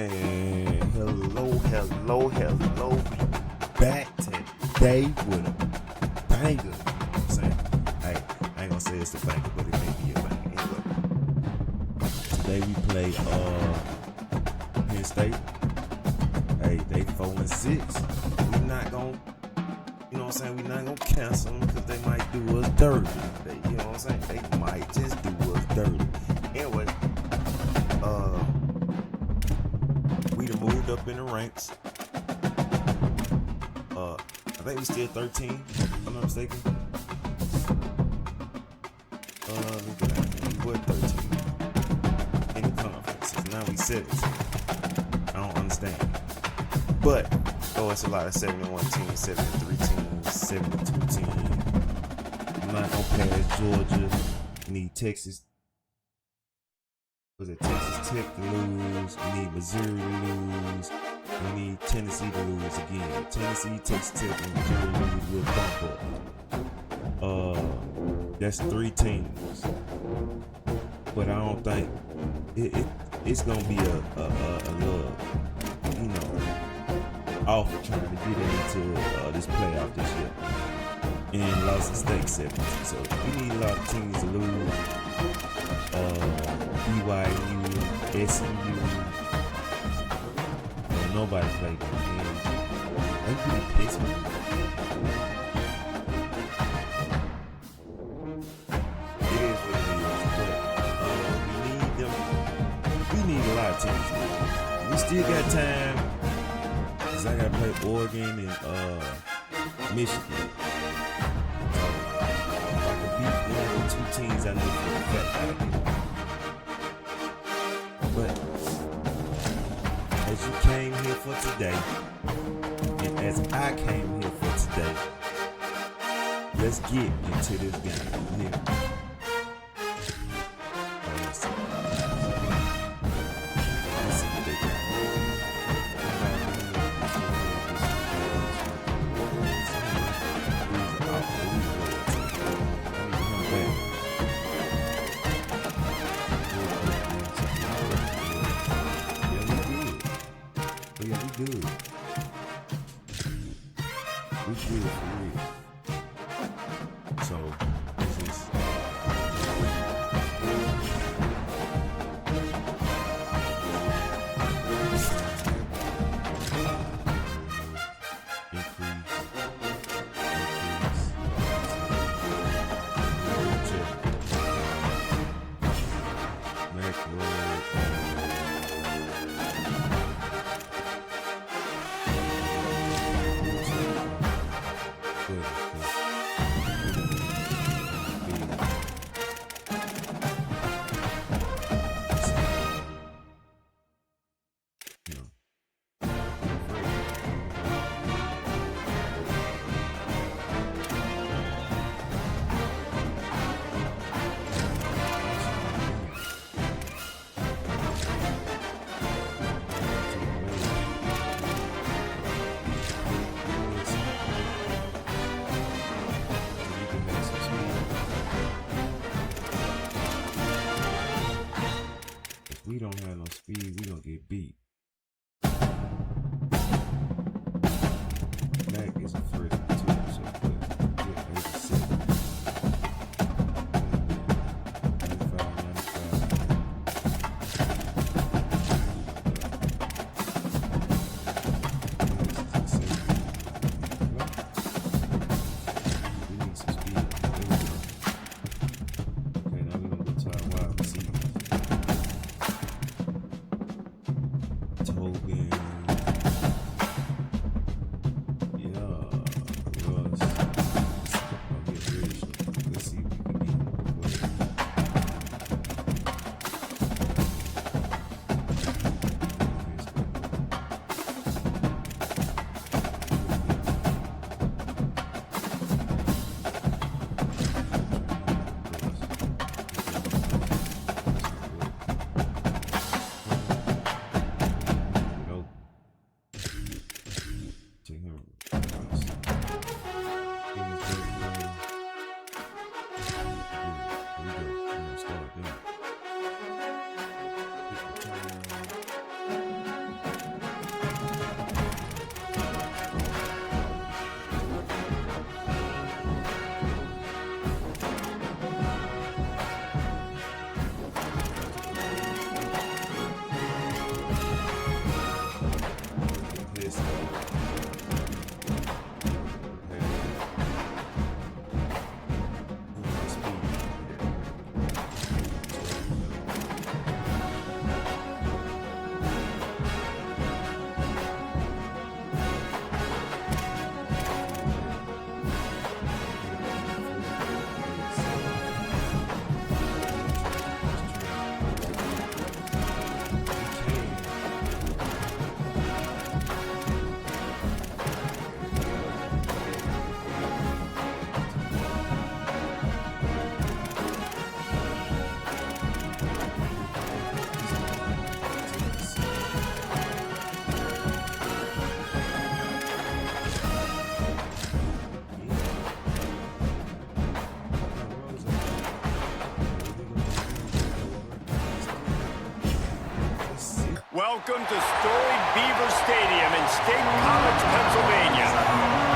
And hello. Back today with a banger. You know what I'm saying? Hey, I ain't gonna say it's a banger, but it may be a banger. Anyway, today we play Penn State. Hey, they 4-6. We not gonna, you know what I'm saying? We not gonna cancel them because they might do us dirty. You know what I'm saying? They might just do us dirty. Anyway, we done moved up in the ranks. I think we still 13, if I'm not mistaken. Look at that. We were 13 in the conferences. Now we 17. I don't understand. But, it's a lot of 71 teams, 73 teams, 72 teams. I'm not gonna pass Georgia. We need Texas. Was it Texas Tech to lose? We need Missouri to lose. We need Tennessee to lose again. Tennessee, Texas Tech, and Missouri lose will bump up. That's 3 teams. But I don't think it's gonna be a little, off trying to get into this playoff this year. And lost the stake 70. So we need a lot of teams to lose. BYU, SMU. Nobody played them games. They pretty pissed me. It is what it is, but we need them. We need a lot of teams. We still got time, cause I gotta play Oregon and Michigan. So if I can beat one of the 2 teams I know for a fact I can. But as you came here for today, and as I came here for today, let's get into this game here. Let's see what they got. Good. We good for real. So this is we don't have no speed, we gonna get beat. Mac is a first and 2, so good. Yeah, 87. 95. We need some speed. Okay, now we're gonna go to our wide receiver. Tobin. Let's see if we can get Welcome to storied Beaver Stadium in State College, Pennsylvania.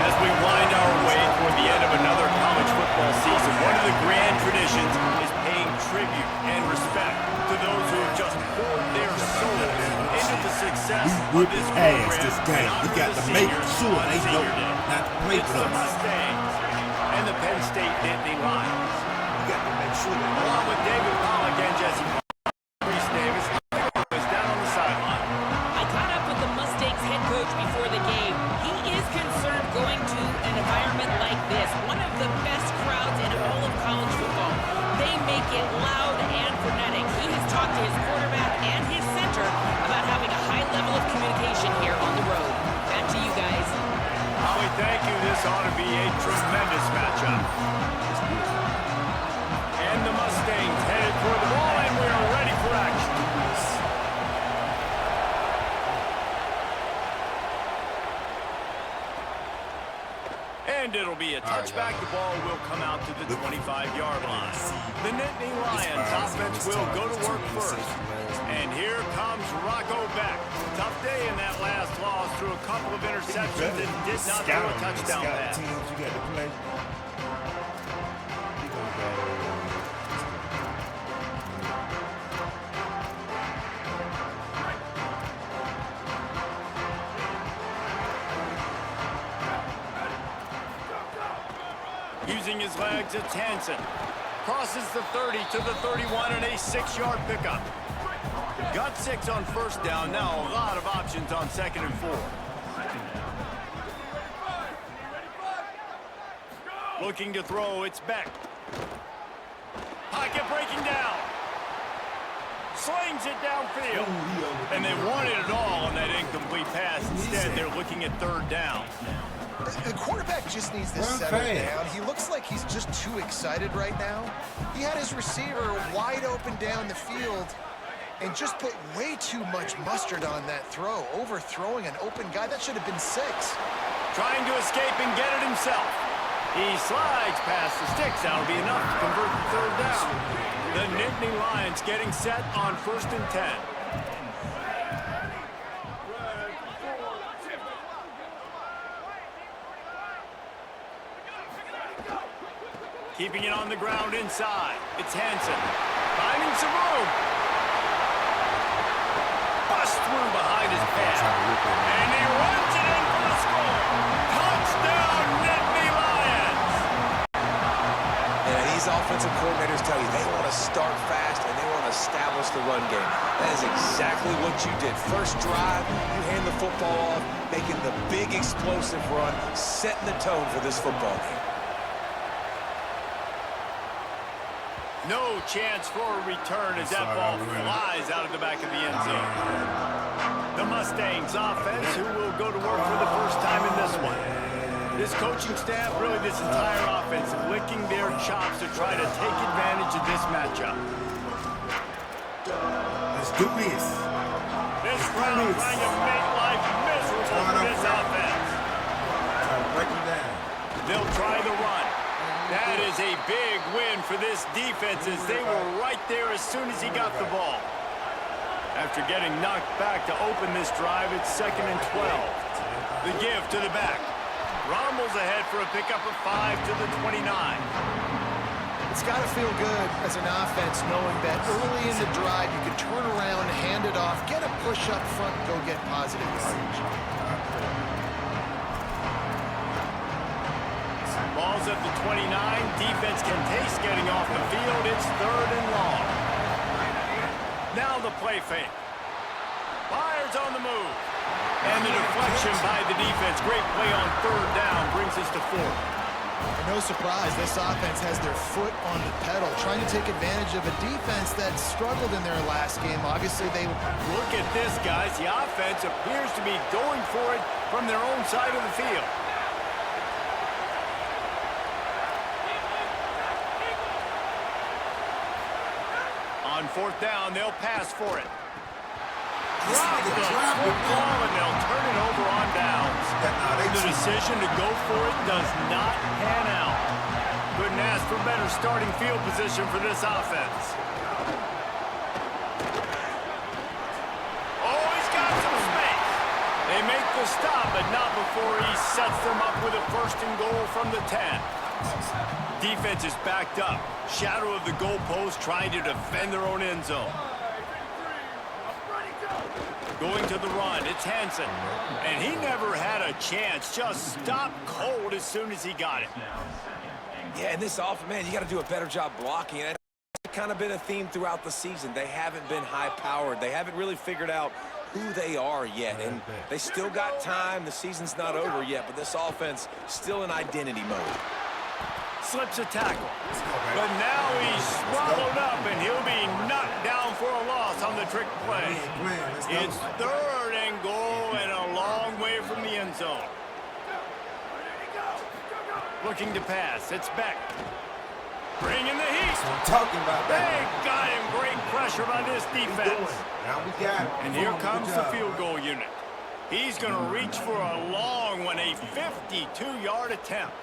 As we wind our way toward the end of another college football season, one of the grand traditions is paying tribute and respect to those who have just poured their souls into the success of this program. This game. We got to make sure they know not to play It's with the us. Mustangs and the Penn State Nittany Lions. We got to make sure they know. Along with David Pollock and Jesse Reese Davis is down on the sideline. I caught up with the Mustangs head coach before the game. He is concerned going to an environment like this, one of the best crowds in all of college football. They make it loud and frenetic. He has talked to his quarterback and his center about having a high level of communication here on the road. Back to you guys. Holly, thank you. This ought to be a tremendous matchup. And the Mustangs headed for the ball, and we are ready for action. And it'll be a touchback. The ball will come out to the 25-yard line. The Nittany Lions offense will go to work first. And here comes Rocco Beck. Tough day in that last loss, threw a couple of interceptions and did not throw a touchdown pass. You got to play. He gonna go. Using his legs, it's Hansen. Crosses the 30 to the 31 and a 6-yard pickup. Got 6 on first down. Now a lot of options on 2nd and 4. Looking to throw, it's Beck. Pocket breaking down. Slings it downfield. And they wanted it all on that incomplete pass. Instead, they're looking at 3rd down. The quarterback just needs to settle down. He looks like he's just too excited right now. He had his receiver wide open down the field and just put way too much mustard on that throw, overthrowing an open guy. That should have been 6. Trying to escape and get it himself. He slides past the sticks. That'll be enough to convert the 3rd down. The Nittany Lions getting set on 1st and 10. Keeping it on the ground inside. It's Hansen. Finding some room. Bust through behind his pad. And he runs it in for the score. Touchdown, Nittany Lions. Yeah, these offensive coordinators tell you they want to start fast and they want to establish the run game. That is exactly what you did. First drive, you hand the football off, making the big explosive run, setting the tone for this football game. No chance for a return as that ball flies out of the back of the end zone. The Mustangs offense, who will go to work for the first time in this one. This coaching staff, really this entire offense, licking their chops to try to take advantage of this matchup. Let's do this. This round trying to make life miserable for this offense. Try to break them down. They'll try the run. That is a big win for this defense as they were right there as soon as he got the ball. After getting knocked back to open this drive, it's 2nd and 12. The give to the back. Rommel's ahead for a pickup of 5 to the 29. It's got to feel good as an offense knowing that early in the drive you can turn around, hand it off, get a push up front, and go get positive yardage. Ball's at the 29. Defense can taste getting off the field. It's 3rd and long. Now the play fake. Fires on the move. And the deflection by the defense. Great play on 3rd down brings us to 4th. No surprise, this offense has their foot on the pedal, trying to take advantage of a defense that struggled in their last game. Obviously, they look at this, guys. The offense appears to be going for it from their own side of the field. On 4th down, they'll pass for it. Drop the football, and they'll turn it over on downs. The decision to go for it does not pan out. Couldn't ask for better starting field position for this offense. Oh, a stop, but not before he sets them up with a first and goal from the 10. Defense is backed up. Shadow of the goalpost trying to defend their own end zone. Going to the run, it's Hansen. And he never had a chance. Just stopped cold as soon as he got it. Yeah, and this offense, man, you got to do a better job blocking it. It's kind of been a theme throughout the season. They haven't been high-powered. They haven't really figured out who they are yet, and they still got time. The season's not over yet, but this offense still in identity mode. Slips a tackle, but now he's swallowed up, and he'll be knocked down for a loss on the trick play. It's 3rd and goal and a long way from the end zone. Looking to pass, it's Beck. Bringing the heat. That's what I'm talking about. They got him. Great pressure by this defense. Now we got it. And here comes the field goal unit. He's going to reach for a long one, a 52-yard attempt.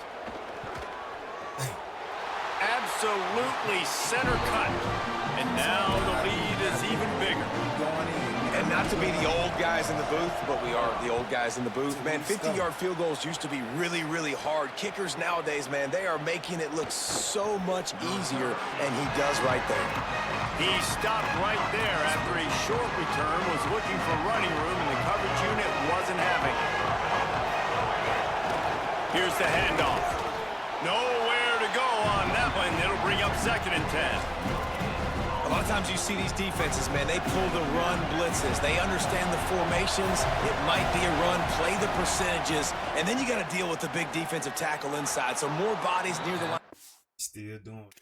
Absolutely center cut. And now the lead is even bigger. And not to be the old guys in the booth, but we are the old guys in the booth. Man, 50-yard field goals used to be really, really hard. Kickers nowadays, man, they are making it look so much easier, and he does right there. He stopped right there after a short return, was looking for running room, and the coverage unit wasn't having it. Here's the handoff. Nowhere to go on that one. It'll bring up 2nd and 10. A lot of times you see these defenses, man, they pull the run blitzes. They understand the formations. It might be a run, play the percentages, and then you got to deal with the big defensive tackle inside. So more bodies near the line. Still doing it.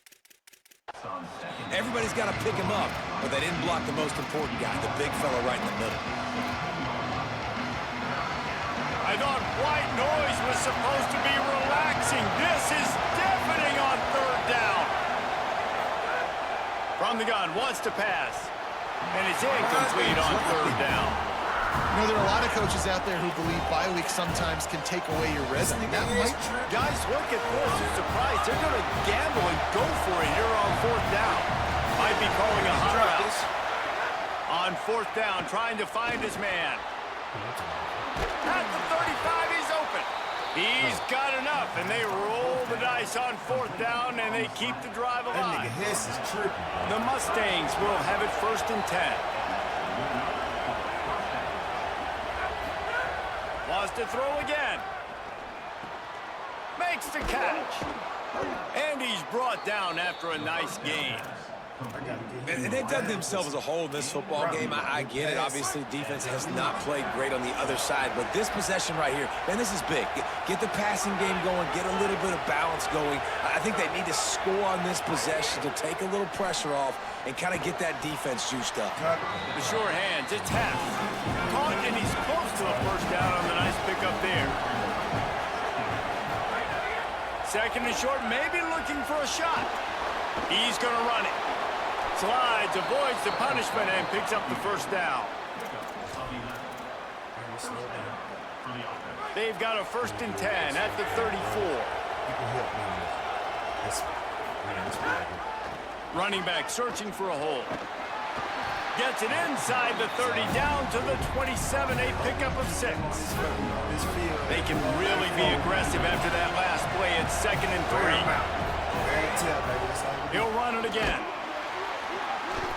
Everybody's got to pick him up, but they didn't block the most important guy, the big fella right in the middle. I thought white noise was supposed to be relaxing. This is deafening on 3rd down. From the gun, wants to pass. And it's incomplete on 3rd down. You know, there are a lot of coaches out there who believe bye week sometimes can take away your rhythm. That might... Guys, look at this. You're surprised. They're going to gamble and go for it here on 4th down. Might be calling a hot route. On 4th down, trying to find his man. At the 35, he's open. He's got enough, and they roll the dice on 4th down, and they keep the drive alive. That nigga Hess is tripping. The Mustangs will have it 1st and 10. Wants to throw again. Makes the catch. And he's brought down after a nice gain. And they've done themselves a hole in this football game. I get it. Obviously, defense has not played great on the other side. But this possession right here, man, this is big. Get the passing game going. Get a little bit of balance going. I think they need to score on this possession to take a little pressure off and kind of get that defense juiced up. The sure hands, it's half. Caught, and he's close to a 1st down on the nice pickup there. 2nd and short, maybe looking for a shot. He's going to run it. Slides, avoids the punishment, and picks up the 1st down. They've got a 1st and 10 at the 34. Running back searching for a hole. Gets it inside the 30, down to the 27, a pickup of 6. They can really be aggressive after that last play. It's 2nd and 3. He'll run it again.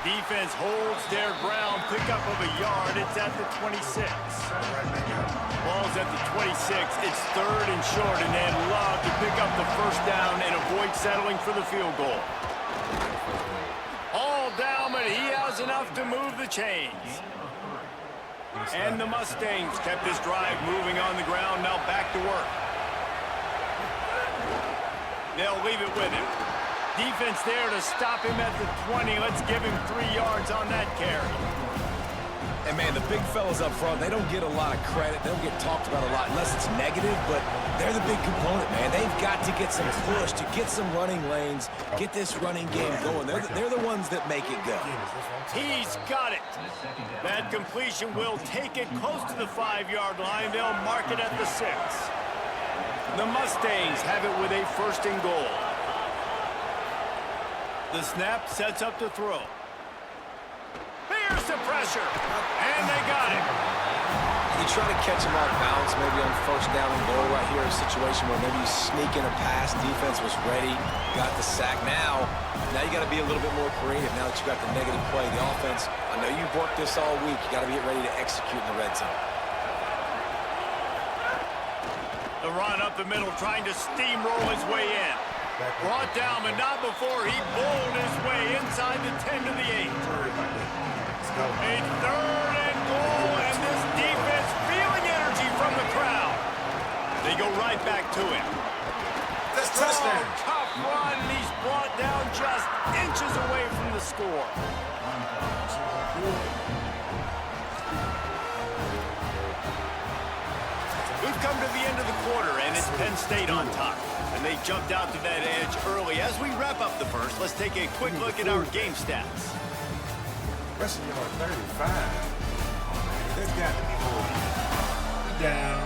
Defense holds their ground, pickup of a yard. It's at the 26. Ball's at the 26. It's 3rd and short, and they'd love to pick up the 1st down and avoid settling for the field goal. All down, but he has enough to move the chains. And the Mustangs kept this drive moving on the ground. Now back to work. They'll leave it with him. Defense there to stop him at the 20. Let's give him 3 yards on that carry. And, man, the big fellas up front, they don't get a lot of credit. They don't get talked about a lot unless it's negative, but they're the big component, man. They've got to get some push, to get some running lanes, get this running game going. They're the ones that make it go. He's got it. That completion will take it close to the 5-yard line. They'll mark it at the 6. The Mustangs have it with a 1st and goal. The snap sets up the throw. Here's the pressure. And they got it. You try to catch him off balance, maybe on first down and goal right here, a situation where maybe you sneak in a pass, defense was ready, got the sack. Now you got to be a little bit more creative now that you got the negative play. The offense, I know you've worked this all week. You got to get ready to execute in the red zone. The run up the middle, trying to steamroll his way in. Brought down, but not before he bowled his way inside the 10 to the 8. A third and goal, and this defense feeling energy from the crowd. They go right back to him. That's touchdown. Tough run, and he's brought down just inches away from the score. We've come to the end of the quarter, and it's Penn State on top. And they jumped out to that edge early. As we wrap up the first, let's take a quick look at our game stats. Rushing yard 35. That's got to be more. Down.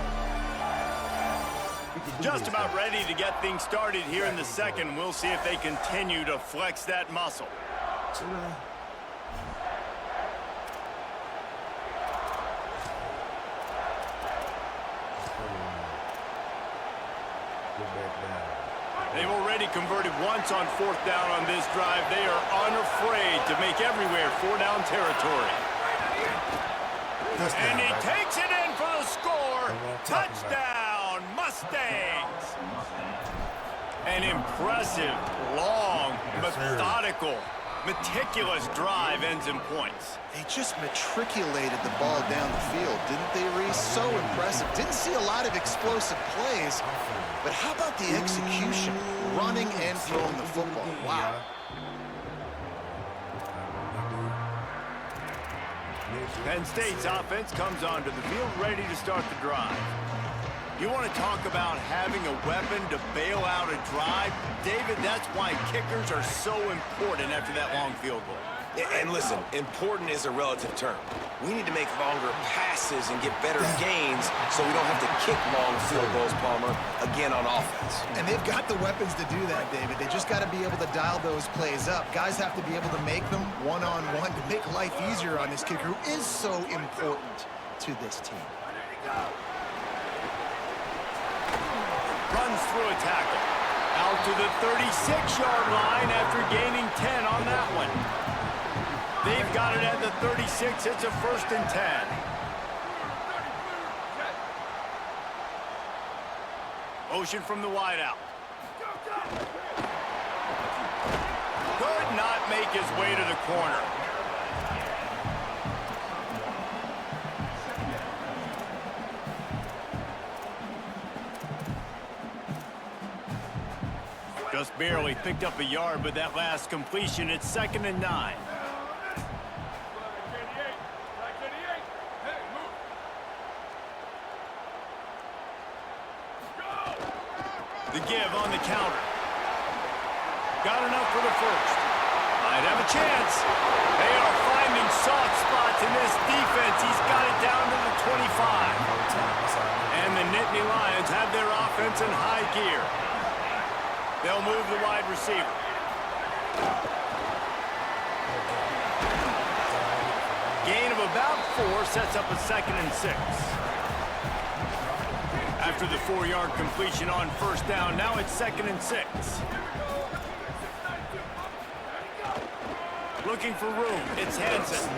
Just about ready to get things started here in the second. We'll see if they continue to flex that muscle. They've already converted once on fourth down on this drive. They are unafraid to make everywhere four-down territory. And he takes it in for the score. Touchdown, Mustangs. An impressive, long, methodical, meticulous drive ends in points. They just matriculated the ball down the field, didn't they, Reese? So impressive. Didn't see a lot of explosive plays, but how about the execution? Running and throwing the football. Wow. Penn State's offense comes onto the field ready to start the drive. You want to talk about having a weapon to bail out a drive? David, that's why kickers are so important after that long field goal. And listen, important is a relative term. We need to make longer passes and get better gains so we don't have to kick long field goals, Palmer, again on offense. And they've got the weapons to do that, David. They just got to be able to dial those plays up. Guys have to be able to make them one-on-one to make life easier on this kicker who is so important to this team. Runs through a tackle. Out to the 36-yard line after gaining 10 on that one. They've got it at the 36. It's a 1st and 10. Motion from the wideout. Could not make his way to the corner. Just barely picked up a yard with that last completion. It's 2nd and 9. The give on the counter. Got enough for the first. Might have a chance. They are finding soft spots in this defense. He's got it down to the 25. And the Nittany Lions have their offense in high gear. They'll move the wide receiver. Gain of about 4 sets up a 2nd and 6. After the 4-yard completion on first down, now it's 2nd and 6. Looking for room, it's Hansen.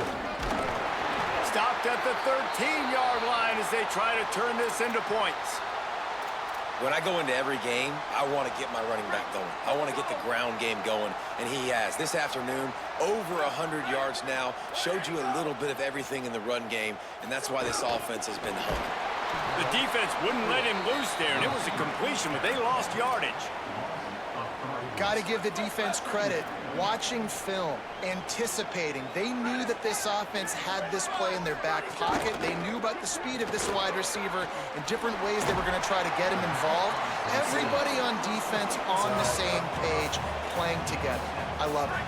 Stopped at the 13-yard line as they try to turn this into points. When I go into every game, I want to get my running back going. I want to get the ground game going, and he has. This afternoon, over 100 yards now, showed you a little bit of everything in the run game, and that's why this offense has been hung. The defense wouldn't let him loose there, and it was a completion, but they lost yardage. Got to give the defense credit. Watching film, anticipating. They knew that this offense had this play in their back pocket. They knew about the speed of this wide receiver and different ways they were going to try to get him involved. Everybody on defense on the same page, playing together. I love it.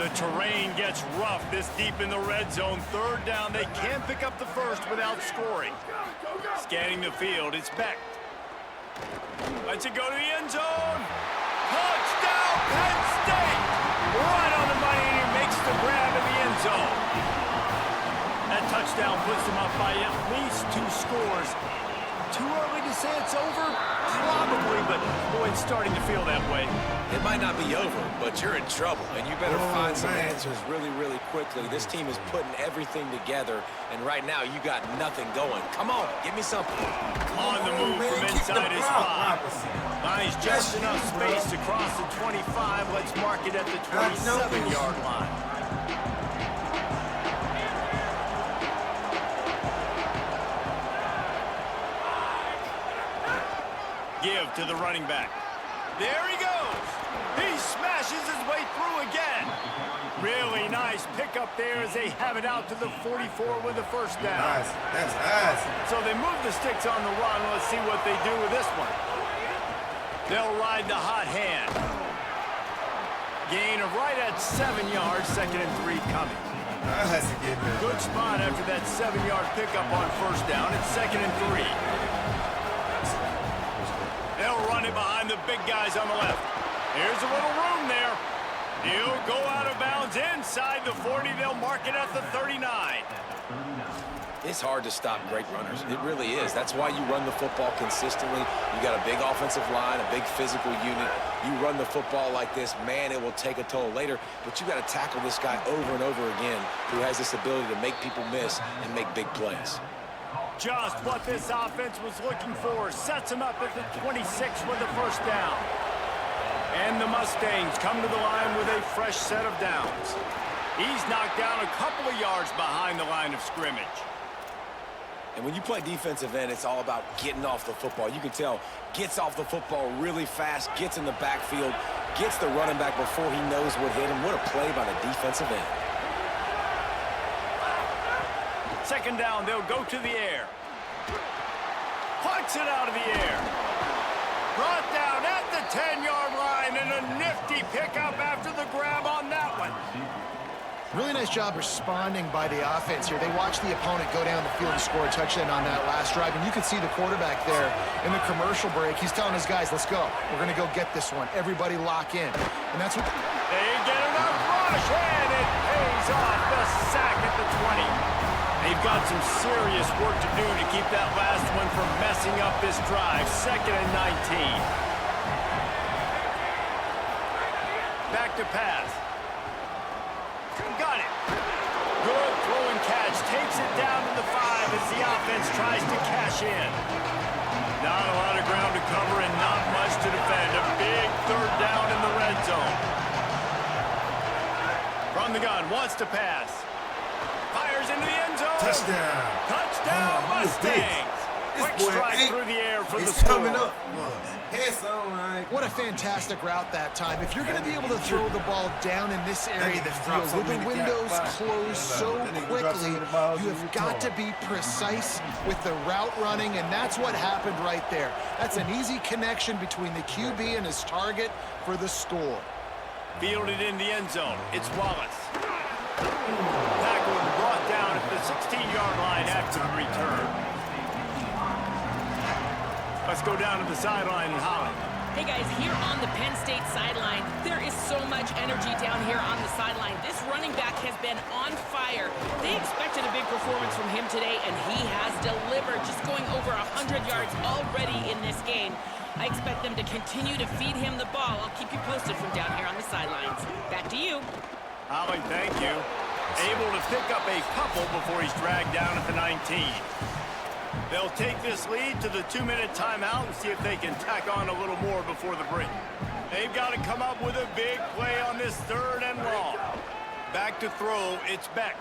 The terrain gets rough this deep in the red zone. 3rd down, they can't pick up the first without scoring. Scanning the field, it's Beck. Lets it go to the end zone. Touchdown, Penn State! Right on the money, and he makes the grab in the end zone. That touchdown down puts them up by at least 2 scores. Too early to say it's over? Probably, but boy, it's starting to feel that way. It might not be over, but you're in trouble, and you better find some answers really, really quickly. This team is putting everything together, and right now you got nothing going. Come on, give me something. On the move from inside his 5. Finds just enough space to cross the 25. Let's mark it at the 27-yard line. Give to the running back. There he goes. He smashes his way through again. Really nice pickup there as they have it out to the 44 with the first down. Nice. That's nice. So they move the sticks on the run. Let's see what they do with this one. They'll ride the hot hand. Gain of right at 7 yards, 2nd and 3 coming. That's a good one. Good spot after that 7-yard pickup on first down. It's 2nd and 3. They'll run it behind the big guys on the left. Here's a little room there. He'll go out of bounds inside the 40. They'll mark it at the 39. It's hard to stop great runners. It really is. That's why you run the football consistently. You got a big offensive line, a big physical unit. You run the football like this, man, it will take a toll later. But you got to tackle this guy over and over again who has this ability to make people miss and make big plays. Just what this offense was looking for. Sets him up at the 26 with the first down. And the Mustangs come to the line with a fresh set of downs. He's knocked down a couple of yards behind the line of scrimmage. And when you play defensive end, it's all about getting off the football. You can tell, gets off the football really fast, gets in the backfield, gets the running back before he knows what hit him. What a play by the defensive end. 2nd down, they'll go to the air. Plucks it out of the air. Brought down at the 10-yard line, and a nifty pickup after the grab on that one. Really nice job responding by the offense here. They watched the opponent go down the field and score a touchdown on that last drive, and you can see the quarterback there in the commercial break. He's telling his guys, let's go. We're going to go get this one. Everybody lock in. And that's what... They get enough rush, and it pays off. The sack at the 20. They've got some serious work to do to keep that last one from messing up this drive. 2nd and 19. Back to pass. Got it. Good throw and catch. Takes it down to the 5 as the offense tries to cash in. Not a lot of ground to cover and not much to defend. A big 3rd down in the red zone. From the gun, wants to pass. Fires into the end zone. Touchdown. Touchdown, Mustangs. Quick strike through the air for the It's score. coming up. Heads on, right? What a fantastic route that time. If you're going to be able to throw the ball down in this area of the field with the windows closed so quickly, you have got to be precise with the route running, and that's what happened right there. That's an easy connection between the QB and his target for the score. Fielded in the end zone. It's Wallace. Tackle and brought down at the 16-yard line after the return. Let's go down to the sideline and Holland. Hey guys, here on the Penn State sideline, there is so much energy down here on the sideline. This running back has been on fire. They expected a big performance from him today, and he has delivered, just going over 100 yards already in this game. I expect them to continue to feed him the ball. I'll keep you posted from down here on the sidelines. Back to you. Holland, thank you. Able to pick up a couple before he's dragged down at the 19. They'll take this lead to the 2-minute timeout and see if they can tack on a little more before the break. They've got to come up with a big play on this 3rd and long. Back to throw, it's Beck.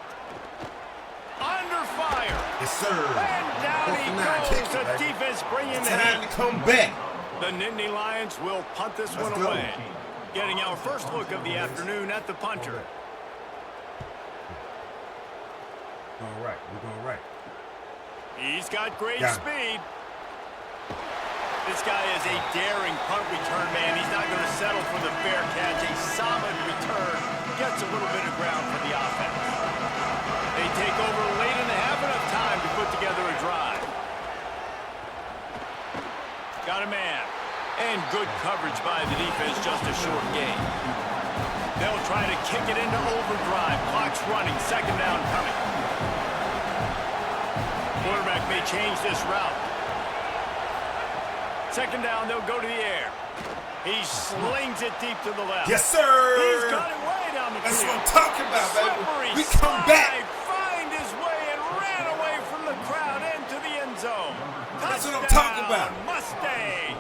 Under fire. Yes, sir. And down he goes. The defense bringing the Time to heat. come back. The Nittany Lions will punt this one Let's go. away. Getting our first look of the afternoon at the punter. Going right. We're going right. He's got great Yeah. speed. This guy is a daring punt return man. He's not going to settle for the fair catch. A solid return. Gets a little bit of ground for the offense. They take over late and they have enough time to put together a drive. Got a man. And good coverage by the defense, just a short gain. They'll try to kick it into overdrive. Clock's running. 2nd down coming. may change this route. Second down, they'll go to the air. He slings it deep to the left. Yes, sir. He's got it way down the field. That's what I'm talking about, baby. Slippery We come back. Find his way and ran away from the crowd into the end zone. That's what I'm Touchdown, talking about. Mustangs.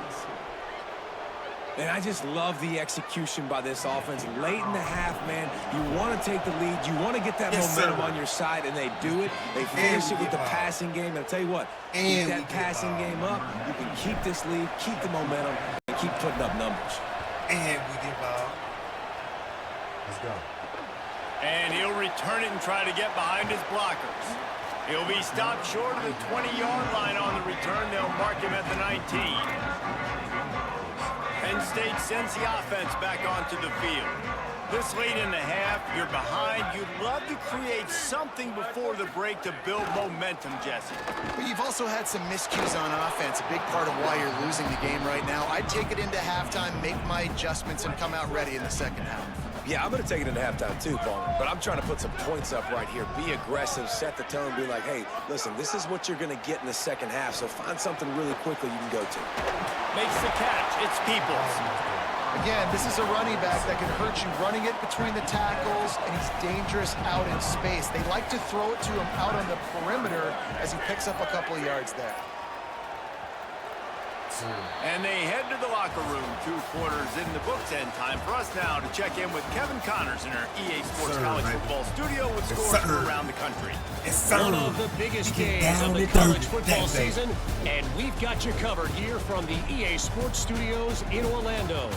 And I just love the execution by this offense. Late in the half, man, you want to take the lead. You want to get that momentum on your side, and they do it. They finish it with the passing game. And I'll tell you what, keep that passing game up. You can keep this lead, keep the momentum, and keep putting up numbers. And we get ball. Let's go. And he'll return it and try to get behind his blockers. He'll be stopped short of the 20-yard line on the return. They'll mark him at the 19. Penn State sends the offense back onto the field. This late in the half, you're behind. You'd love to create something before the break to build momentum, Jesse. But you've also had some miscues on offense, a big part of why you're losing the game right now. I'd take it into halftime, make my adjustments, and come out ready in the second half. Yeah, I'm going to take it into halftime too, Paul. But I'm trying to put some points up right here. Be aggressive, set the tone, be like, hey, listen, this is what you're going to get in the second half, so find something really quickly you can go to. Makes the catch. It's Peoples. Again, this is a running back that can hurt you running it between the tackles, and he's dangerous out in space. They like to throw it to him out on the perimeter as he picks up a couple of yards there. And they head to the locker room. 2 quarters in the books, and time for us now to check in with Kevin Connors in our EA Sports College Football Studio with scores from around the country. One of the biggest days of the college football season, and we've got you covered here from the EA Sports Studios in Orlando.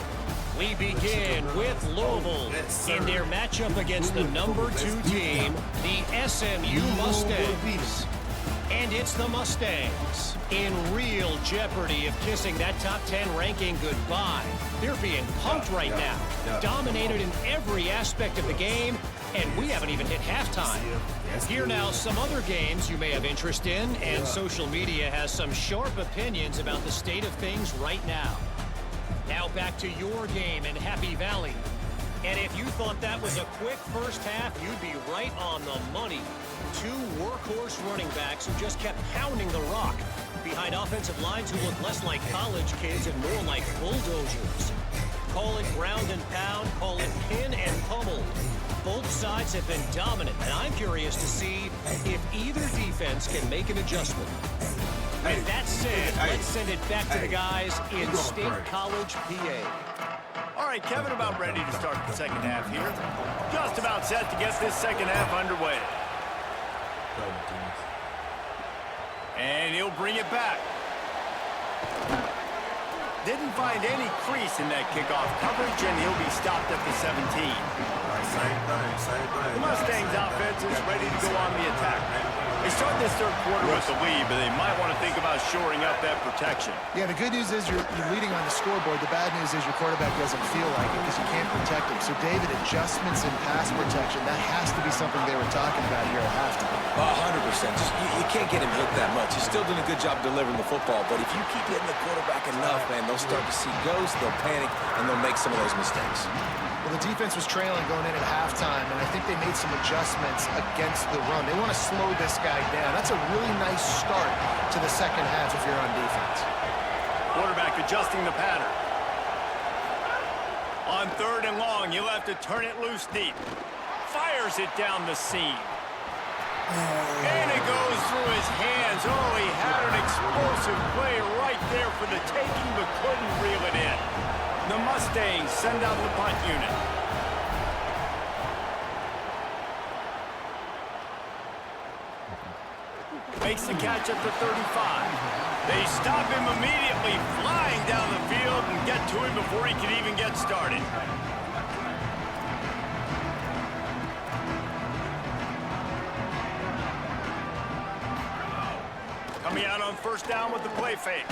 We begin with Louisville in their matchup against the number 2 team, the SMU Mustangs. And it's the Mustangs in real jeopardy of kissing that top 10 ranking goodbye. They're being pumped right now, dominated in every aspect of the game, and we haven't even hit halftime. Here now, some other games you may have interest in, and social media has some sharp opinions about the state of things right now. Now back to your game in Happy Valley. And if you thought that was a quick first half, you'd be right on the money. 2 workhorse running backs who just kept pounding the rock behind offensive lines who look less like college kids and more like bulldozers. Call it ground and pound, call it pin and pummel. Both sides have been dominant, and I'm curious to see if either defense can make an adjustment. With that said, let's send it back to the guys in State College, PA. All right, Kevin, about ready to start the second half here. Just about set to get this second half underway. And he'll bring it back. Didn't find any crease in that kickoff coverage, and he'll be stopped at the 17. Same thing. The Mustangs offense is ready to go on the attack. They start this third quarter with the lead, but they might want to think about shoring up that protection. Yeah, the good news is you're leading on the scoreboard. The bad news is your quarterback doesn't feel like it because you can't protect him. So, David, adjustments in pass protection, that has to be something they were talking about here at halftime. 100%. Just, you can't get him hit that much. He's still doing a good job delivering the football, but if you keep hitting the quarterback enough, man, they'll start to see ghosts, they'll panic, and they'll make some of those mistakes. Well, the defense was trailing going in at halftime, and I think they made some adjustments against the run. They want to slow this guy down. That's a really nice start to the second half if you're on defense. Quarterback adjusting the pattern. On 3rd and long, he'll have to turn it loose deep. Fires it down the seam. And it goes through his hands. Oh, he had an explosive play right there for the taking, but couldn't reel it in. The Mustangs send out the punt unit. Makes the catch at the 35. They stop him immediately, flying down the field and get to him before he can even get started. Coming out on 1st down with the play fake.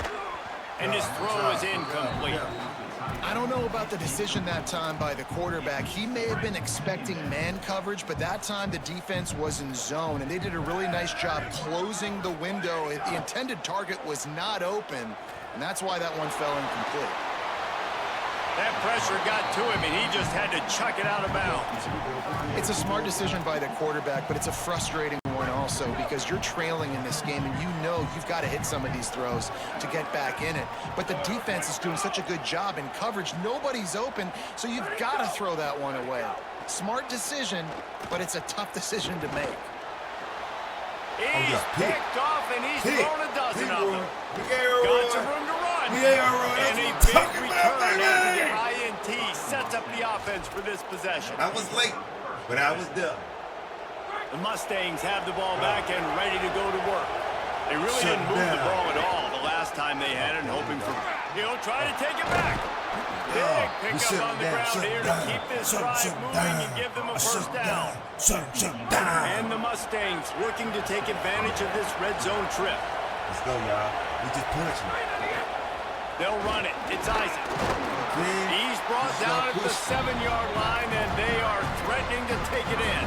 And his throw is incomplete. I don't know about the decision that time by the quarterback. He may have been expecting man coverage, but that time the defense was in zone, and they did a really nice job closing the window. The intended target was not open, and that's why that one fell incomplete. That pressure got to him, and he just had to chuck it out of bounds. It's a smart decision by the quarterback, but it's a frustrating one also because you're trailing in this game and you know you've got to hit some of these throws to get back in it. But the defense is doing such a good job in coverage. Nobody's open, so you've got to throw that one away. Smart decision, but it's a tough decision to make. He's picked off and he's thrown a dozen of them. Got some room to run. And a big return over the INT sets up the offense for this possession. I was late, but I was there. The Mustangs have the ball back and ready to go to work. They really didn't move the ball at all the last time they had it, hoping for... He'll try to take it back. Big pickup on the ground here to keep this drive moving and give them a first down. And the Mustangs working to take advantage of this red zone trip. Let's go, y'all. We just punching. They'll run it. It's Isaac. He's brought down at the 7-yard line, and they are threatening to take it in.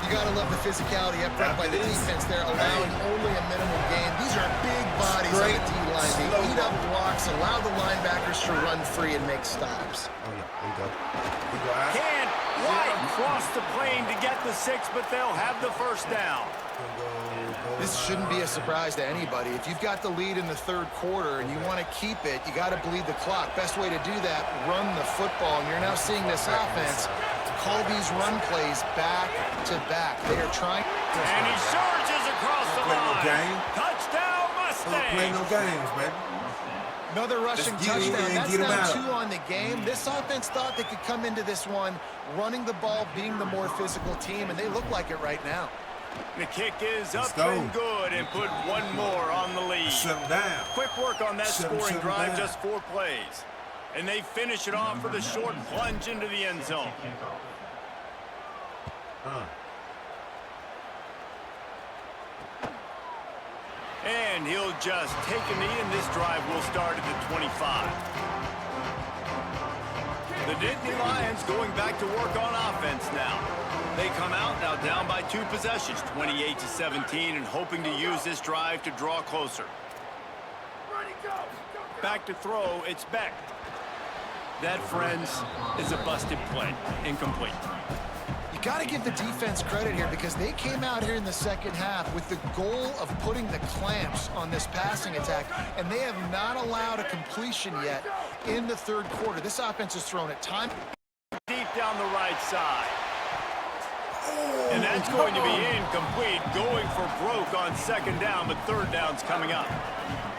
You got to love the physicality up front by the defense there, allowing only a minimum gain. These are big bodies on the D-line. They eat up blocks, allow the linebackers to run free and make stops. Oh, yeah. There you go. There you go, Isaac. Can't quite cross the plane to get the 6, but they'll have the first down. This shouldn't be a surprise to anybody. If you've got the lead in the third quarter and you want to keep it, you got to bleed the clock. Best way to do that, run the football. And you're now seeing this offense call these run plays back to back. They are trying. And he surges across the line. Touchdown, Mustang. Don't play no games, baby. Another rushing touchdown. That's now 2 on the game. This offense thought they could come into this one running the ball, being the more physical team, and they look like it right now. The kick is up and good and put one more on the lead. Shut him down. Quick work on that scoring drive, just 4 plays. And they finish it off with a short plunge into the end zone. And he'll just take a knee, and this drive will start at the 25. The Nittany Lions going back to work on offense now. They come out now down by 2 possessions, 28-17, and hoping to use this drive to draw closer. Back to throw, it's Beck. That, friends, is a busted play. Incomplete. You got to give the defense credit here because they came out here in the second half with the goal of putting the clamps on this passing attack, and they have not allowed a completion yet in the third quarter. This offense has thrown it time. Deep down the right side. And that's going to be incomplete, going for broke on second down, but third down's coming up.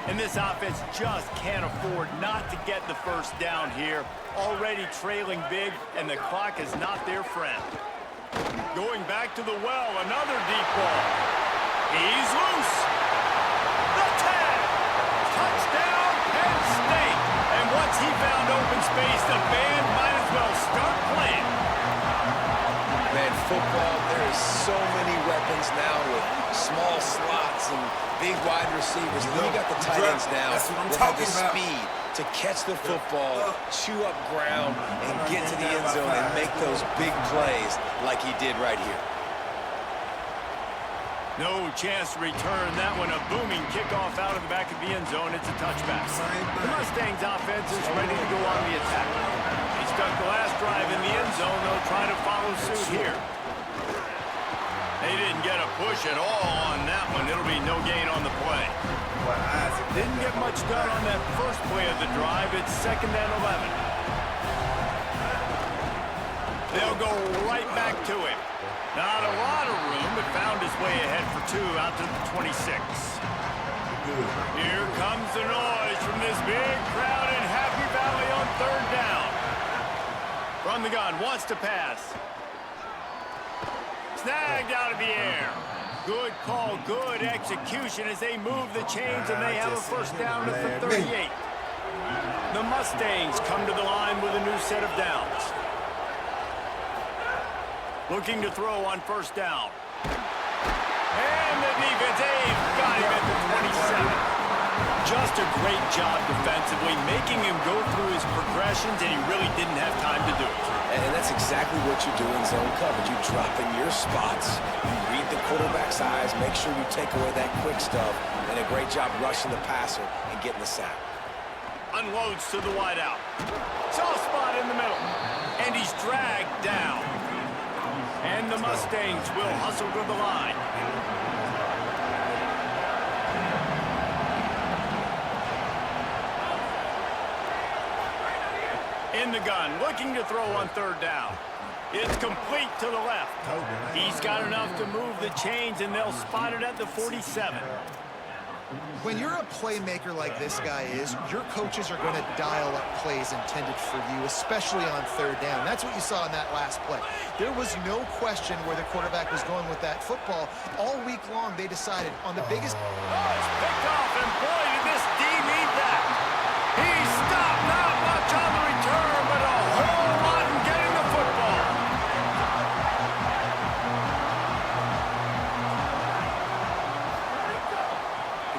And this offense just can't afford not to get the first down here. Already trailing big, and the clock is not their friend. Going back to the well, another deep ball. He's loose. The tag. Touchdown, Penn State. And once he found open space, the band might as well start playing. Man, football, there is so many weapons now with small slots and big wide receivers. And then you got the tight ends now that have the speed to catch the football, chew up ground, and get to the end zone and make those big plays like he did right here. No chance to return that one. A booming kickoff out of the back of the end zone. It's a touchback. The Mustangs offense is ready to go on the attack. He stuck the last drive in the end zone. They'll try to follow suit here. They didn't get a push at all on that one. It'll be no gain on the play. Didn't get much done on that first play of the drive. It's 2nd and 11. They'll go right back to him. Not a lot of room, but found his way ahead for 2 out to the 26. Here comes the noise from this big crowd in Happy Valley on 3rd down. From the gun, wants to pass. Snagged out of the air. Good call, good execution as they move the chains, and they have a first down at the 38. The Mustangs come to the line with a new set of downs. Looking to throw on 1st down. And the defense, they've got him at the 27. Just a great job defensively, making him go through his progressions, and he really didn't have time to do it. And that's exactly what you do in zone coverage. You drop in your spots, you read the quarterback's eyes, make sure you take away that quick stuff, and a great job rushing the passer and getting the sack. Unloads to the wideout. Soft spot in the middle. And he's dragged down. And the Mustangs will hustle to the line. In the gun, looking to throw on third down. It's complete to the left. He's got enough to move the chains, and they'll spot it at the 47. When you're a playmaker like this guy is, your coaches are going to dial up plays intended for you, especially on third down. That's what you saw in that last play. There was no question where the quarterback was going with that football. All week long, they decided on the biggest... Oh, it's picked off, and boy, did this D need that. He stopped, not much on the return, but a whole lot in getting the football.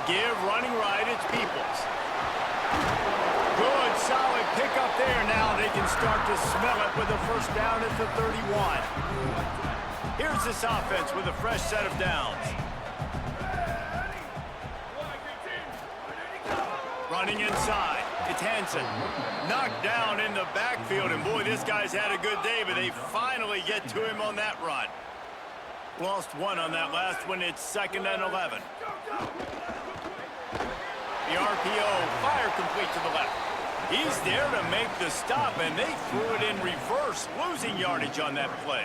Give, running right, it's Peoples. Good, solid pickup there. Now they can start to smell it with a first down at the 31. Here's this offense with a fresh set of downs. Running inside, it's Hansen. Knocked down in the backfield, and boy, this guy's had a good day, but they finally get to him on that run. Lost one on that last one. It's 2nd and 11. The RPO, fire complete to the left. He's there to make the stop, and they threw it in reverse, losing yardage on that play.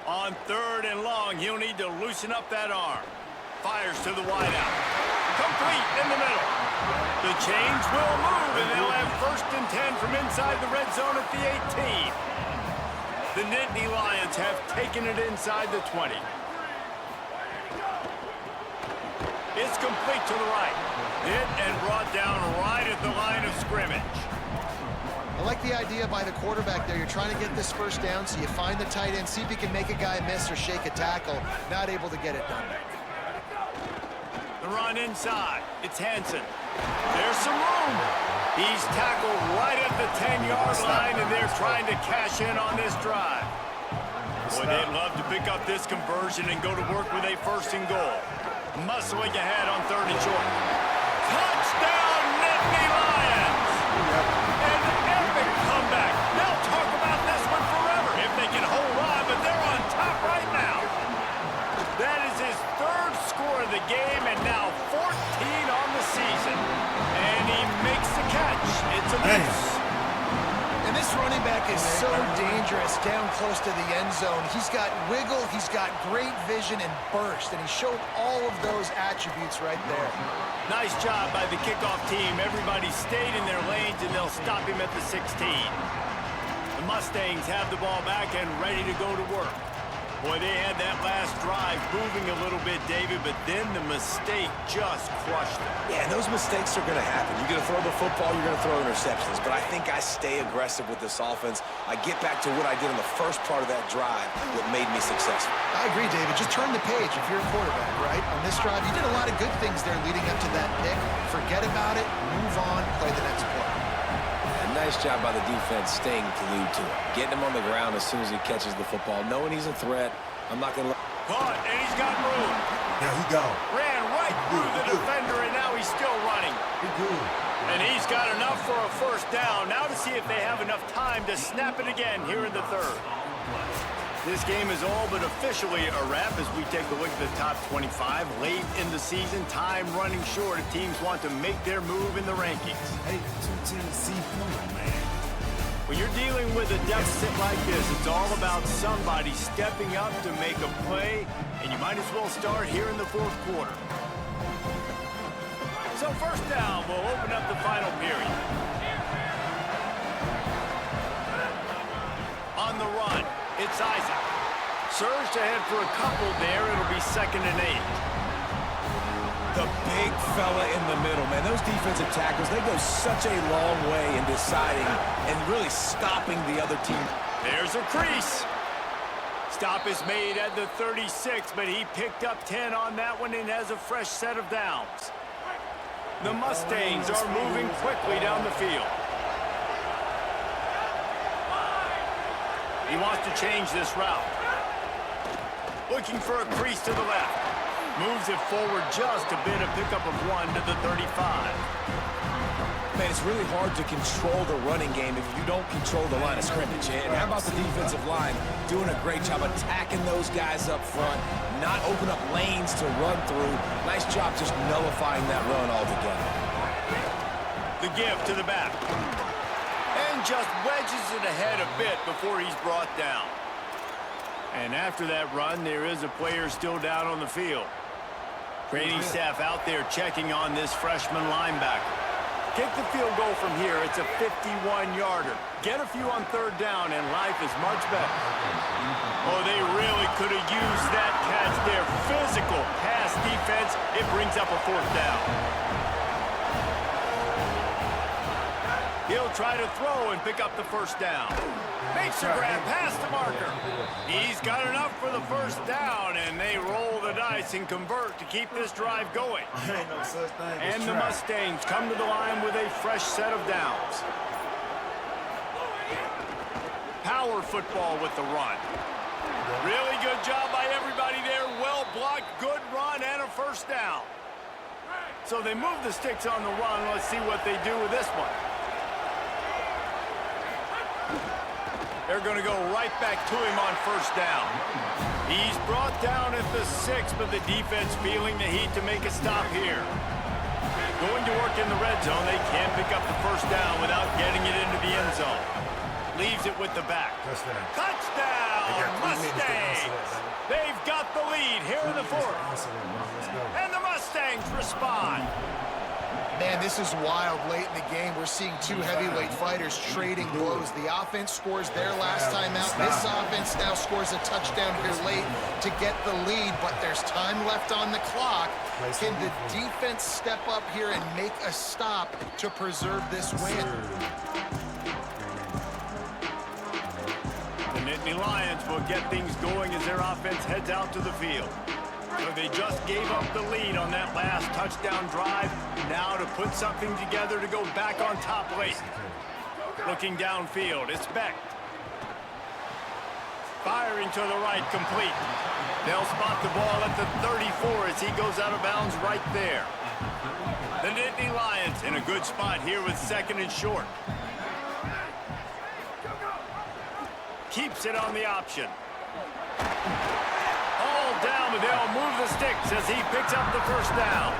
On 3rd and long, he'll need to loosen up that arm. Fires to the wideout. Complete in the middle. The chains will move, and they'll have 1st and 10 from inside the red zone at the 18. The Nittany Lions have taken it inside the 20. It's complete to the right. Hit and brought down right at the line of scrimmage. I like the idea by the quarterback there. You're trying to get this first down, so you find the tight end, see if you can make a guy miss or shake a tackle. Not able to get it done. The run inside. It's Hansen. There's some room. He's tackled right at the 10-yard line, and they're trying to cash in on this drive. Boy, they'd love to pick up this conversion and go to work with a 1st and goal. Muscling ahead on 3rd and short. Touchdown, Nittany Lions! An epic comeback. They'll talk about this one forever if they can hold on, but they're on top right now. That is his 3rd score of the game, and now 14 on the season. And he makes the catch. It's a miss. And this running back is so dangerous down close to the end zone. He's got wiggle, he's got great vision and burst, and he showed all of those attributes right there. Nice job by the kickoff team. Everybody stayed in their lanes, and they'll stop him at the 16. The Mustangs have the ball back and ready to go to work. Boy, they had that last drive moving a little bit, David, but then the mistake just crushed them. Yeah, and those mistakes are going to happen. You're going to throw the football, you're going to throw interceptions. But I think I stay aggressive with this offense. I get back to what I did in the first part of that drive that made me successful. I agree, David. Just turn the page if you're a quarterback, right? On this drive, you did a lot of good things there leading up to that pick. Forget about it, move on, play the next play. Nice job by the defense staying glued to it. Getting him on the ground as soon as he catches the football. Knowing he's a threat, I'm not going to... Caught, and he's got room. Now he gone. Ran right through the defender, and now he's still running. He good. And he's got enough for a 1st down. Now to see if they have enough time to snap it again here in the 3rd. This game is all but officially a wrap as we take a look at the top 25. Late in the season, time running short if teams want to make their move in the rankings. Hey, Tennessee, come on, man. When you're dealing with a deficit like this, it's all about somebody stepping up to make a play, and you might as well start here in the 4th quarter. So 1st down will open up the final period. On the run, it's Isaac. Surged ahead for a couple there. It'll be 2nd and 8. The big fella in the middle, man. Those defensive tackles, they go such a long way in deciding and really stopping the other team. There's a crease. Stop is made at the 36, but he picked up 10 on that one and has a fresh set of downs. The Mustangs are moving quickly down the field. He wants to change this route. Looking for a crease to the left. Moves it forward just a bit, a pickup of 1 to the 35. Man, it's really hard to control the running game if you don't control the line of scrimmage. And how about the defensive line doing a great job attacking those guys up front, not open up lanes to run through. Nice job just nullifying that run altogether. The give to the back. And just wedges it ahead a bit before he's brought down. And after that run, there is a player still down on the field. Training staff out there checking on this freshman linebacker. Kick the field goal from here. It's a 51-yarder. Get a few on third down, and life is much better. Oh, they really could have used that catch there. Physical pass defense. It brings up a fourth down. He'll try to throw and pick up the first down. Makes a grab past the marker. He's got enough for the first down, and they roll the dice and convert to keep this drive going. And the Mustangs come to the line with a fresh set of downs. Power football with the run. Really good job by everybody there. Well blocked, good run, and a first down. So they move the sticks on the run. Let's see what they do with this one. They're going to go right back to him on first down. He's brought down at the 6, but the defense feeling the heat to make a stop here. Going to work in the red zone. They can't pick up the first down without getting it into the end zone. Leaves it with the back. Touchdown, Mustangs! They've got the lead here in the fourth. And the Mustangs respond. Man, this is wild late in the game. We're seeing two heavyweight fighters trading blows. The offense scores their last time out. This offense now scores a touchdown here late to get the lead, but there's time left on the clock. Can the defense step up here and make a stop to preserve this win? The Nittany Lions will get things going as their offense heads out to the field. So they just gave up the lead on that last touchdown drive. Now to put something together to go back on top late. Looking downfield, it's Beck. Firing to the right, complete. They'll spot the ball at the 34 as he goes out of bounds right there. The Nittany Lions in a good spot here with second and short. Keeps it on the option. Down, but they'll move the sticks as he picks up the first down.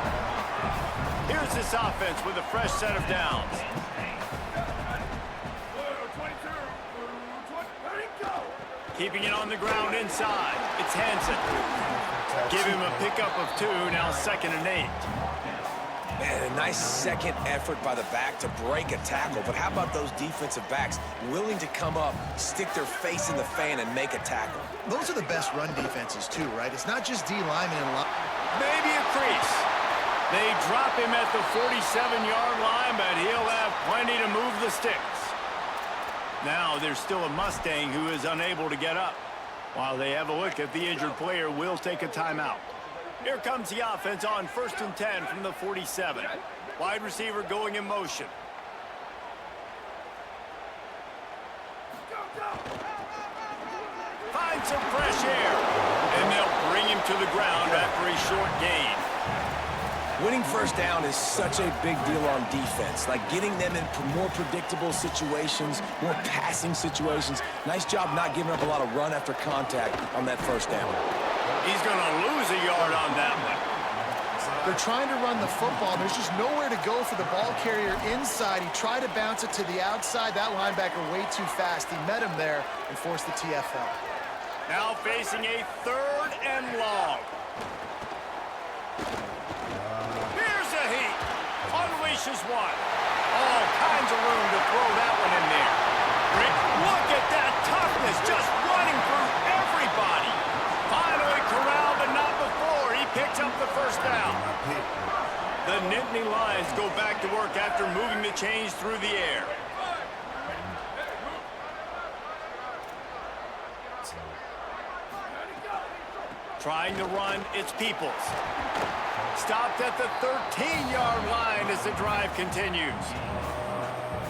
Here's this offense with a fresh set of downs. Keeping it on the ground inside. It's Hansen. Give him a pickup of 2, now 2nd and 8. Man, a nice second effort by the back to break a tackle. But how about those defensive backs willing to come up, stick their face in the fan, and make a tackle? Those are the best run defenses, too, right? It's not just D linemen and line. Maybe a crease. They drop him at the 47-yard line, but he'll have plenty to move the sticks. Now there's still a Mustang who is unable to get up. While they have a look at the injured player, we'll take a timeout. Here comes the offense on 1st and 10 from the 47. Wide receiver going in motion. Finds some fresh air. And they'll bring him to the ground after a short gain. Winning first down is such a big deal on defense. Like getting them in more predictable situations, more passing situations. Nice job not giving up a lot of run after contact on that first down. He's going to lose a yard on that one. They're trying to run the football. There's just nowhere to go for the ball carrier inside. He tried to bounce it to the outside. That linebacker way too fast. He met him there and forced the TFL. Now facing a 3rd and long. Here's a heat. Unleashes one. All kinds of room to throw that one in there. Rick, look at that toughness, just running through everybody. Finally corralled, but not before. He picks up the first down. The Nittany Lions go back to work after moving the chains through the air. Trying to run, it's Peoples. Stopped at the 13-yard line as the drive continues.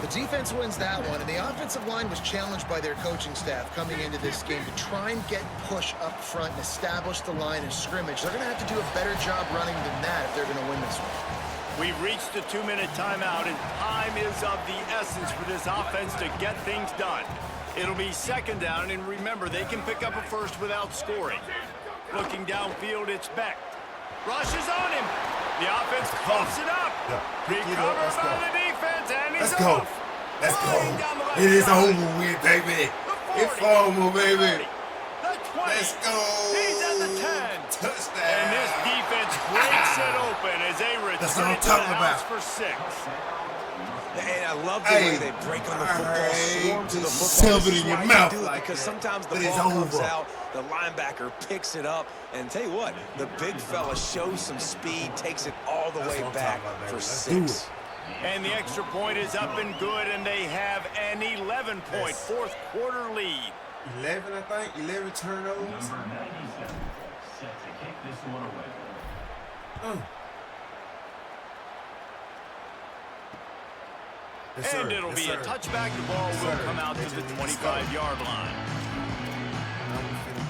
The defense wins that one, and the offensive line was challenged by their coaching staff coming into this game to try and get push up front and establish the line of scrimmage. They're going to have to do a better job running than that if they're going to win this one. We've reached the 2-minute timeout, and time is of the essence for this offense to get things done. It'll be second down, and remember, they can pick up a first without scoring. Looking downfield, it's Beck. Rushes on him. The offense coughs it up. Recovered by the defense, and he's off. Let's go. It is over with, baby. It's over, baby. The 20. Let's go. He's at the 10. Touchdown. And this defense breaks it open as they return to the house for 6. And I love the way they break on the football, swarm to the football. Shove it in your mouth. Because sometimes the ball comes out, the linebacker picks it up, and tell you what, the big fella shows some speed, takes it all the way back for 6. And the extra point is up and good, and they have an 11-point fourth quarter lead. 11, I think. 11 turnovers. Yes, And it'll be a touchback. The ball will come out to the 25-yard line.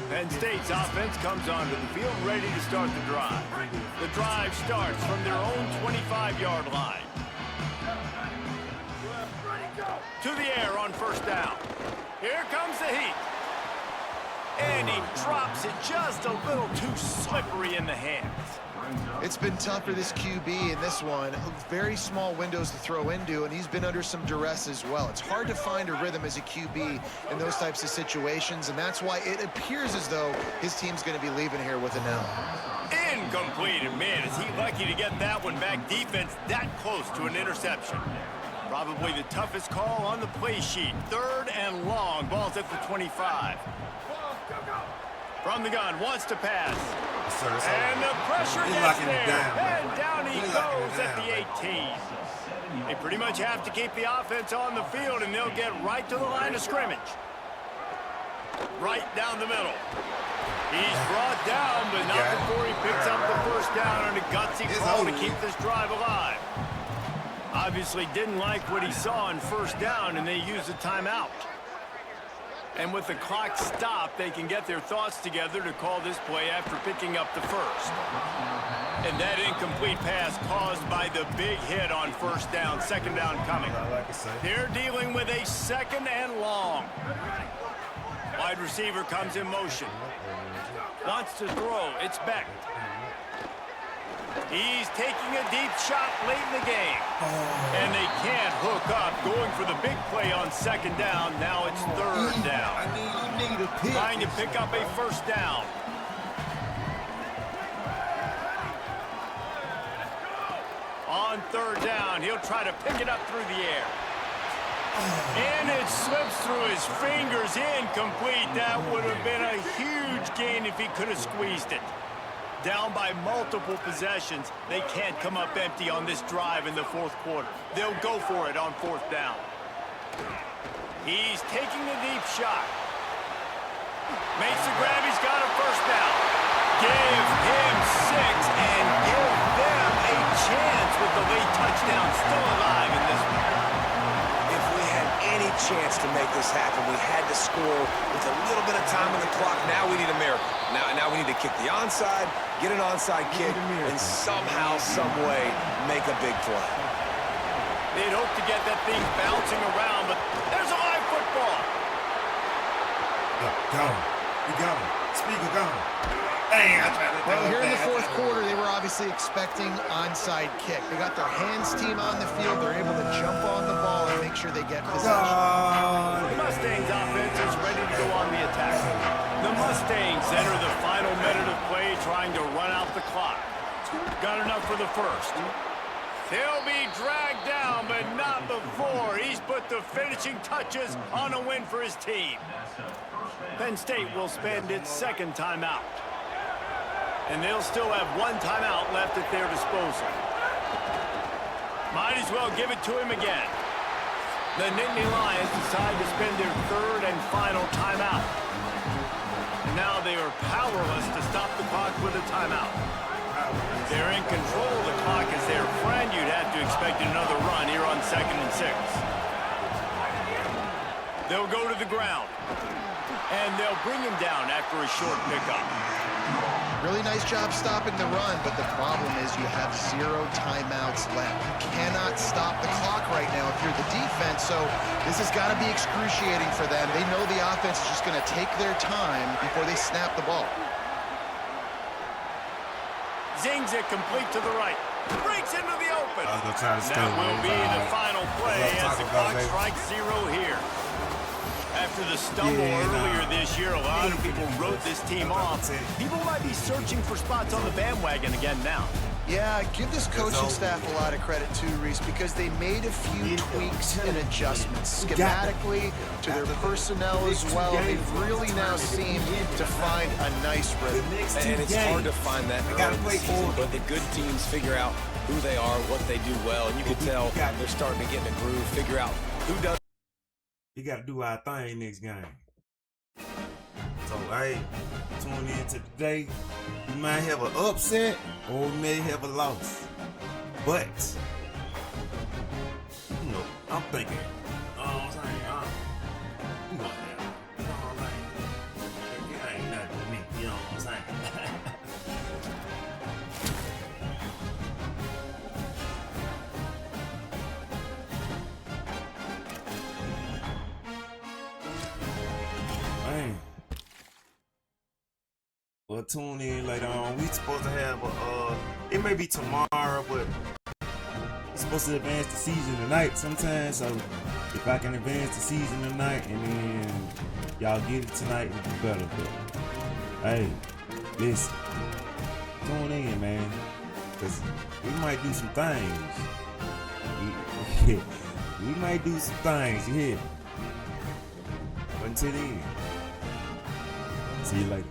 Penn State's offense comes onto the field ready to start the drive. The drive starts from their own 25-yard line. To the air on first down. Here comes the heat. And he drops it just a little too slippery in the hands. It's been tough for this QB in this one. Very small windows to throw into, and he's been under some duress as well. It's hard to find a rhythm as a QB in those types of situations, and that's why it appears as though his team's going to be leaving here with an L. Incomplete, and man, is he lucky to get that one back. Defense that close to an interception. Probably the toughest call on the play sheet. 3rd and long. Ball's at the 25. From the gun, wants to pass. And the pressure gets there. And down he goes at the 18. They pretty much have to keep the offense on the field, and they'll get right to the line of scrimmage. Right down the middle. He's brought down, but not before he picks up the first down on a gutsy call to keep this drive alive. Obviously didn't like what he saw on first down, and they used a timeout. And with the clock stopped, they can get their thoughts together to call this play after picking up the first. And that incomplete pass caused by the big hit on first down, second down coming. They're dealing with a 2nd and long. Wide receiver comes in motion. Wants to throw. It's Beck. He's taking a deep shot late in the game. And they can't hook up. Going for the big play on second down. Now it's 3rd down. Trying to pick up a first down. On 3rd down, he'll try to pick it up through the air. And it slips through his fingers. Incomplete. That would have been a huge gain if he could have squeezed it. Down by multiple possessions, they can't come up empty on this drive in the 4th quarter. They'll go for it on 4th down. He's taking a deep shot. Makes the grab. He's got a first down. Give him 6 and give them a chance with the late touchdown still alive in this one. If we had any chance to make this happen, we had to score with a little bit of time on the clock. Now we need a miracle. Now we need to kick the onside, get an onside kick, and somehow, some way, make a big play. They'd hope to get that thing bouncing around, but there's a live football. Gone. You gone. Speaker gone. Well, here in the 4th quarter, they were obviously expecting onside kick. They got their hands team on the field. They're able to jump on the ball and make sure they get possession. The Mustangs offense is ready to go on the attack. The Mustangs enter the final minute of play trying to run out the clock. Got enough for the first. He'll be dragged down, but not before he's put the finishing touches on a win for his team. Penn State will spend its 2nd timeout. And they'll still have 1 timeout left at their disposal. Might as well give it to him again. The Nittany Lions decide to spend their 3rd and final timeout. And now they are powerless to stop the clock with a timeout. They're in control of the clock as their friend. You'd have to expect another run here on 2nd and 6. They'll go to the ground. And they'll bring him down after a short pickup. Really nice job stopping the run, but the problem is you have 0 timeouts left. You cannot stop the clock right now if you're the defense, so this has got to be excruciating for them. They know the offense is just going to take their time before they snap the ball. Zings it complete to the right. Breaks into the open. That will be the final play as the clock strikes 0 here. After the stumble earlier this year, a lot of people wrote this team off. People might be searching for spots on the bandwagon again now. Yeah, give this coaching staff a lot of credit too, Reese, because they made a few tweaks and adjustments schematically to their personnel as well. They've really now seemed to find a nice rhythm. And it's hard to find that early in the season, but the good teams figure out who they are, what they do well, and you can tell they're starting to get in a groove, figure out who does. We got to do our thing next game. So, hey, tune in to today. We might have an upset or we may have a loss. But, you know, I'm thinking, I'm saying, we gonna have, you know what I'm saying? It ain't nothing to me, you know what I'm saying? Man. Well, tune in later on. We supposed to have it may be tomorrow, but we're supposed to advance the season tonight sometime. So if I can advance the season tonight and then y'all get it tonight, it'll be better. But hey, listen, tune in, man, because we might do some things. We might do some things, you hear? But until then, see you later.